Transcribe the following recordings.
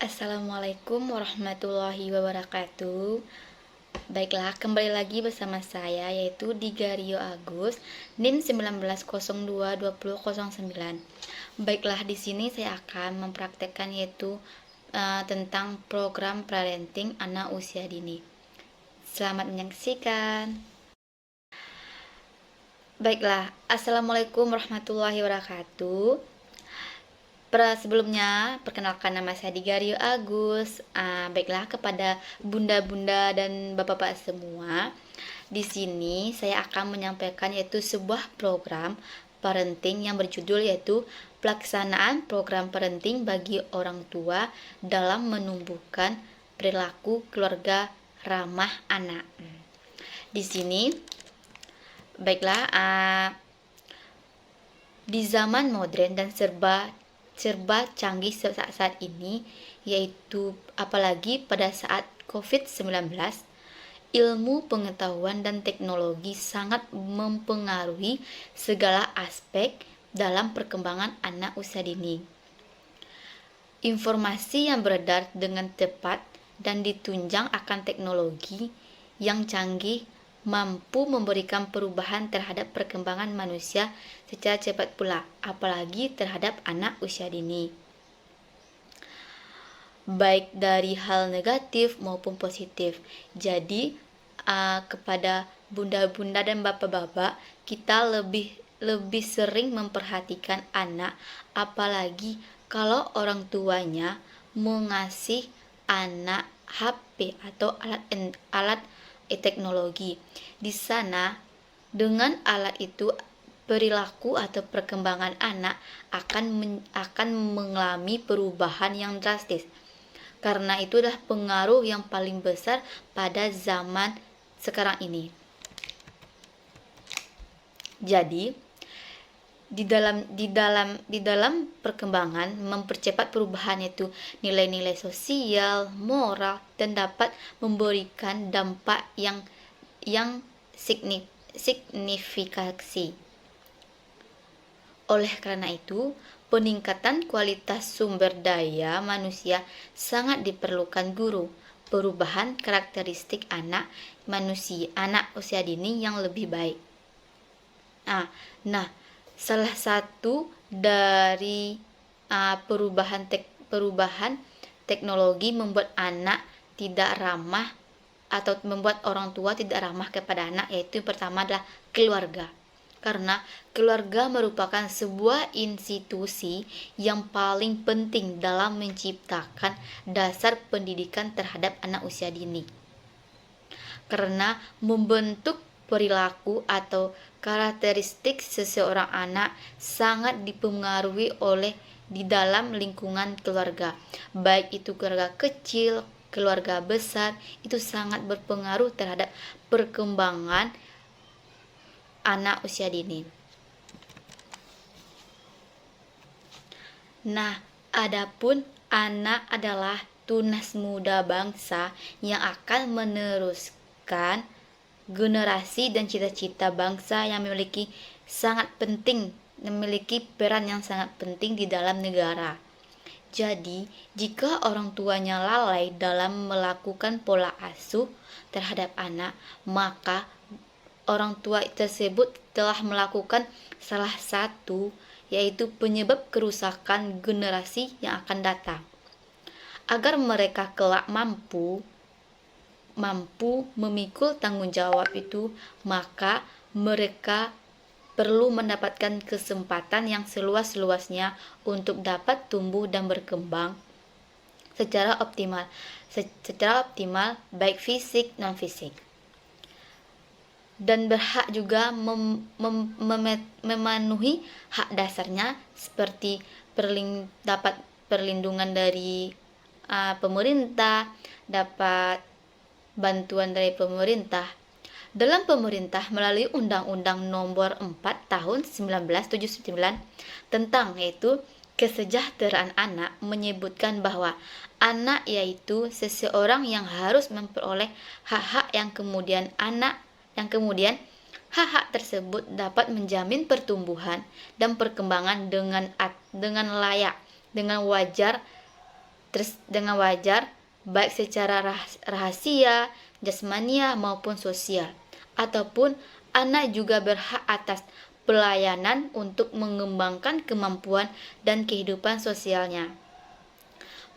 Assalamualaikum warahmatullahi wabarakatuh. Baiklah, kembali lagi bersama saya yaitu Digario Agus, NIM 19022009. Baiklah, di sini saya akan mempraktekkan yaitu tentang program parenting anak usia dini. Selamat menyaksikan. Baiklah, Assalamualaikum warahmatullahi wabarakatuh. Sebelumnya, perkenalkan nama saya Digario Agus. Baiklah, kepada bunda-bunda dan bapak-bapak semua, di sini saya akan menyampaikan yaitu sebuah program parenting yang berjudul yaitu pelaksanaan program parenting bagi orang tua dalam menumbuhkan perilaku keluarga ramah anak. Di sini, baiklah, di zaman modern dan serba canggih saat ini, yaitu apalagi pada saat COVID-19, ilmu pengetahuan dan teknologi sangat mempengaruhi segala aspek dalam perkembangan anak usia dini. Informasi yang beredar dengan cepat dan ditunjang akan teknologi yang canggih mampu memberikan perubahan terhadap perkembangan manusia secara cepat pula, apalagi terhadap anak usia dini. Baik dari hal negatif maupun positif. Jadi, kepada bunda-bunda dan bapak-bapak, kita lebih sering memperhatikan anak, apalagi kalau orang tuanya mengasih anak HP atau alat teknologi. Di sana, dengan alat itu, perilaku atau perkembangan anak akan mengalami perubahan yang drastis. Karena itu adalah pengaruh yang paling besar pada zaman sekarang ini. Jadi, di dalam perkembangan mempercepat perubahan itu nilai-nilai sosial, moral, dan dapat memberikan dampak yang signifikasi. Oleh karena itu, peningkatan kualitas sumber daya manusia sangat diperlukan guru. Perubahan karakteristik anak usia dini yang lebih baik. Nah, salah satu dari perubahan teknologi membuat anak tidak ramah atau membuat orang tua tidak ramah kepada anak, yaitu yang pertama adalah keluarga. Karena keluarga merupakan sebuah institusi yang paling penting dalam menciptakan dasar pendidikan terhadap anak usia dini. Karena membentuk perilaku atau karakteristik seseorang anak sangat dipengaruhi oleh di dalam lingkungan keluarga. Baik itu keluarga kecil, keluarga besar, itu sangat berpengaruh terhadap perkembangan anak usia dini. Nah, adapun anak adalah tunas muda bangsa yang akan meneruskan generasi dan cita-cita bangsa yang memiliki peran yang sangat penting di dalam negara. Jadi, jika orang tuanya lalai dalam melakukan pola asuh terhadap anak, maka orang tua tersebut telah melakukan salah satu, yaitu penyebab kerusakan generasi yang akan datang. Agar mereka kelak mampu memikul tanggung jawab itu, maka mereka perlu mendapatkan kesempatan yang seluas-luasnya untuk dapat tumbuh dan berkembang secara optimal baik fisik non fisik, dan berhak juga memenuhi hak dasarnya seperti dapat perlindungan dari pemerintah, dapat bantuan dari pemerintah. Dalam pemerintah melalui Undang-Undang Nomor 4 Tahun 1979 tentang yaitu kesejahteraan anak menyebutkan bahwa anak yaitu seseorang yang harus memperoleh hak-hak yang kemudian hak-hak tersebut dapat menjamin pertumbuhan dan perkembangan dengan layak, dengan wajar terus dengan wajar, baik secara rahasia, jasmania maupun sosial. Ataupun anak juga berhak atas pelayanan untuk mengembangkan kemampuan dan kehidupan sosialnya.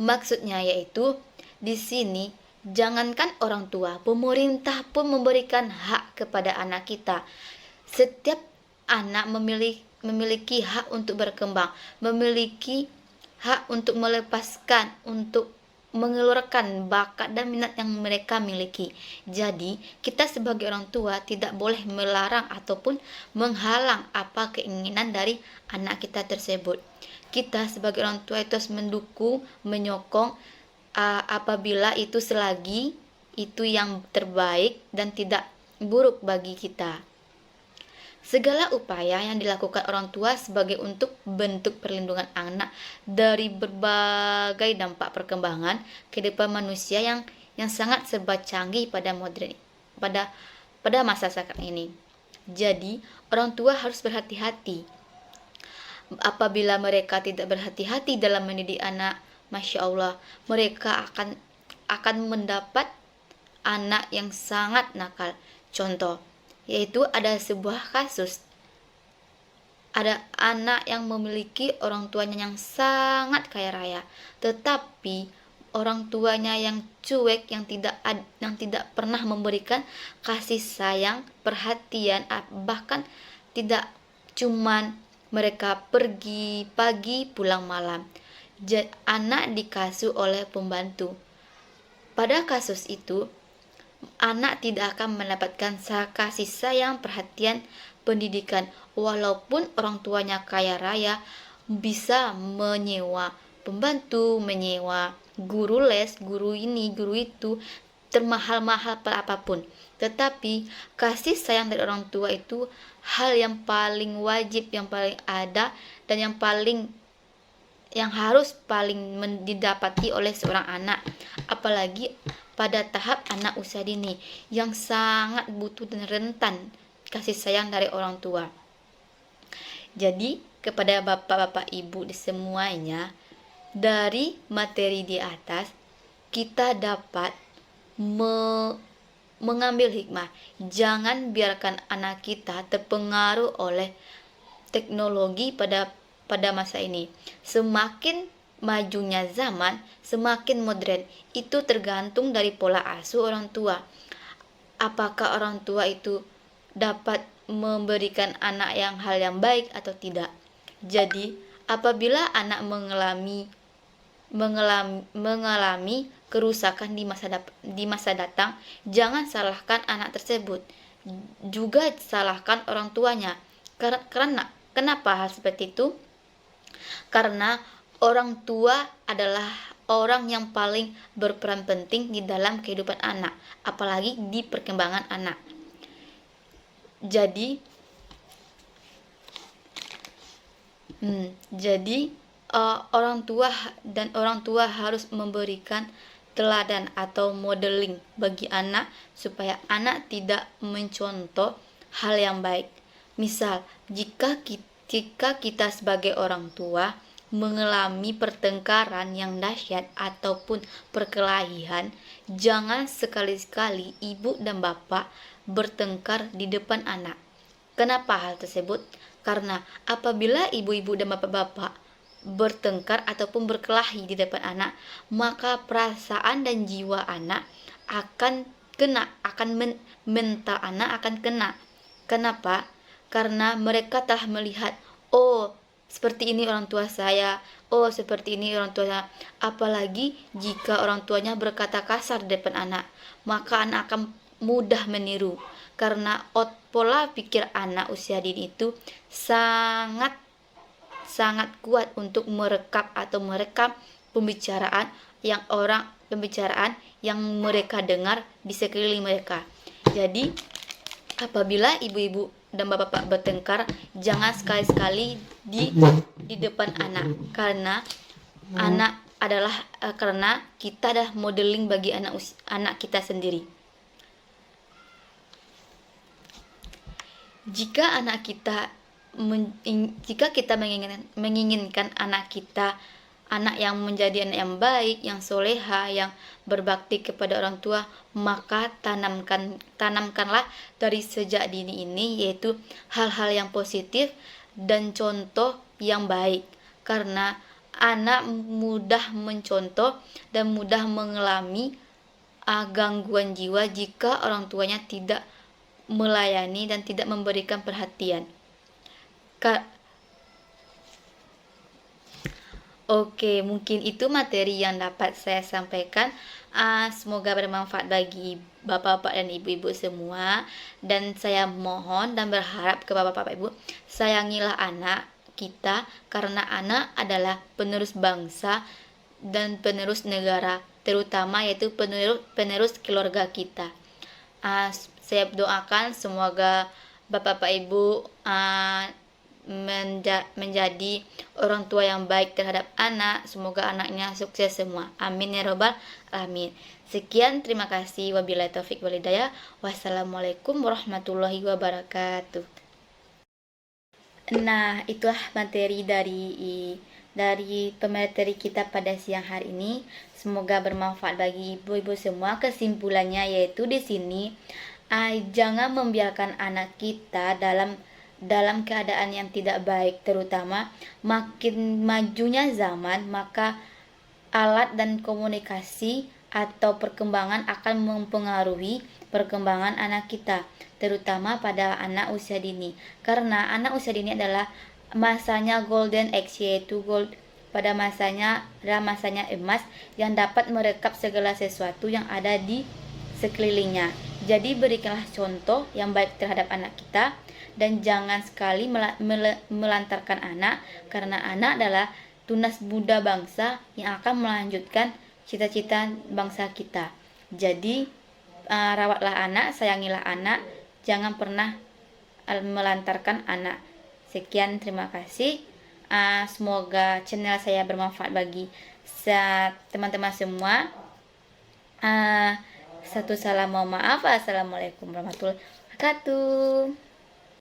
Maksudnya yaitu di sini jangankan orang tua, pemerintah pun memberikan hak kepada anak kita. Setiap anak memiliki hak untuk berkembang, memiliki hak untuk melepaskan, untuk mengeluarkan bakat dan minat yang mereka miliki. Jadi, kita sebagai orang tua tidak boleh melarang ataupun menghalang apa keinginan dari anak kita tersebut. Kita sebagai orang tua itu harus mendukung, menyokong apabila itu selagi itu yang terbaik dan tidak buruk bagi kita. Segala upaya yang dilakukan orang tua sebagai untuk bentuk perlindungan anak dari berbagai dampak perkembangan kehidupan manusia yang sangat serba canggih pada masa sekarang ini. Jadi, orang tua harus berhati-hati. Apabila mereka tidak berhati-hati dalam mendidik anak, Masya Allah, mereka akan mendapat anak yang sangat nakal. Contoh, yaitu ada sebuah kasus, ada anak yang memiliki orang tuanya yang sangat kaya raya, tetapi orang tuanya yang cuek, yang tidak pernah memberikan kasih sayang, perhatian, bahkan tidak, cuman mereka pergi pagi pulang malam. Anak dikasuh oleh pembantu. Pada kasus itu, anak tidak akan mendapatkan kasih sayang, perhatian, pendidikan. Walaupun orang tuanya kaya raya, bisa menyewa pembantu, menyewa guru les, guru ini, guru itu, termahal-mahal apapun. Tetapi kasih sayang dari orang tua itu hal yang paling wajib, yang paling ada, dan yang harus paling didapati oleh seorang anak. Apalagi pada tahap anak usia dini yang sangat butuh dan rentan kasih sayang dari orang tua. Jadi kepada bapak-bapak ibu di semuanya, dari materi di atas kita dapat mengambil hikmah. Jangan biarkan anak kita terpengaruh oleh teknologi pada masa ini. Semakin majunya zaman, semakin modern. Itu tergantung dari pola asuh orang tua. Apakah orang tua itu dapat memberikan anak hal yang baik atau tidak. Jadi, apabila anak mengalami kerusakan di masa datang, jangan salahkan anak tersebut. Juga salahkan orang tuanya. Karena kenapa hal seperti itu? Karena orang tua adalah orang yang paling berperan penting di dalam kehidupan anak, apalagi di perkembangan anak. Jadi orang tua harus memberikan teladan atau modeling bagi anak supaya anak tidak mencontoh hal yang baik. Misal, jika kita sebagai orang tua mengalami pertengkaran yang dahsyat ataupun perkelahian, jangan sekali-sekali ibu dan bapak bertengkar di depan anak. Kenapa hal tersebut? Karena apabila ibu-ibu dan bapak-bapak bertengkar ataupun berkelahi di depan anak, maka perasaan dan jiwa anak akan kena, mental anak akan kena. Kenapa? Karena mereka telah melihat, oh seperti ini orang tua saya, oh seperti ini orang tua. Apalagi jika orang tuanya berkata kasar di depan anak, maka anak akan mudah meniru. Karena pola pikir anak usia dini itu sangat kuat untuk merekam pembicaraan yang mereka dengar di sekeliling mereka. Jadi apabila ibu-ibu dan bapak-bapak bertengkar, jangan sekali-sekali di depan anak, karena karena kita adalah modeling bagi anak kita sendiri. Jika kita menginginkan anak kita anak yang menjadi anak yang baik, yang soleha, yang berbakti kepada orang tua, maka tanamkanlah dari sejak dini ini, yaitu hal-hal yang positif dan contoh yang baik. Karena anak mudah mencontoh dan mudah mengalami gangguan jiwa jika orang tuanya tidak melayani dan tidak memberikan perhatian. Oke, mungkin itu materi yang dapat saya sampaikan. Semoga bermanfaat bagi bapak-bapak dan ibu-ibu semua. Dan saya mohon dan berharap kepada bapak-bapak ibu, sayangilah anak kita, karena anak adalah penerus bangsa dan penerus negara, terutama yaitu penerus keluarga kita. Saya doakan semoga bapak-bapak ibu menjadi orang tua yang baik terhadap anak. Semoga anaknya sukses semua. Amin ya robbal alamin. Sekian, terima kasih. Wabillahi taufik wal hidayah. Wassalamualaikum warahmatullahi wabarakatuh. Nah, itulah materi dari pemateri kita pada siang hari ini. Semoga bermanfaat bagi ibu-ibu semua. Kesimpulannya yaitu di sini, jangan membiarkan anak kita dalam keadaan yang tidak baik, terutama makin majunya zaman, maka alat dan komunikasi atau perkembangan akan mempengaruhi perkembangan anak kita, terutama pada anak usia dini. Karena anak usia dini adalah masanya golden age, yaitu pada masanya adalah masanya emas yang dapat merekap segala sesuatu yang ada di sekelilingnya. Jadi berikanlah contoh yang baik terhadap anak kita, dan jangan sekali melantarkan anak, karena anak adalah tunas muda bangsa yang akan melanjutkan cita-cita bangsa kita. Jadi rawatlah anak, sayangilah anak, jangan pernah melantarkan anak. Sekian, terima kasih. Semoga channel saya bermanfaat bagi teman-teman semua. Satu salam, mohon maaf. Assalamualaikum warahmatullahi wabarakatuh.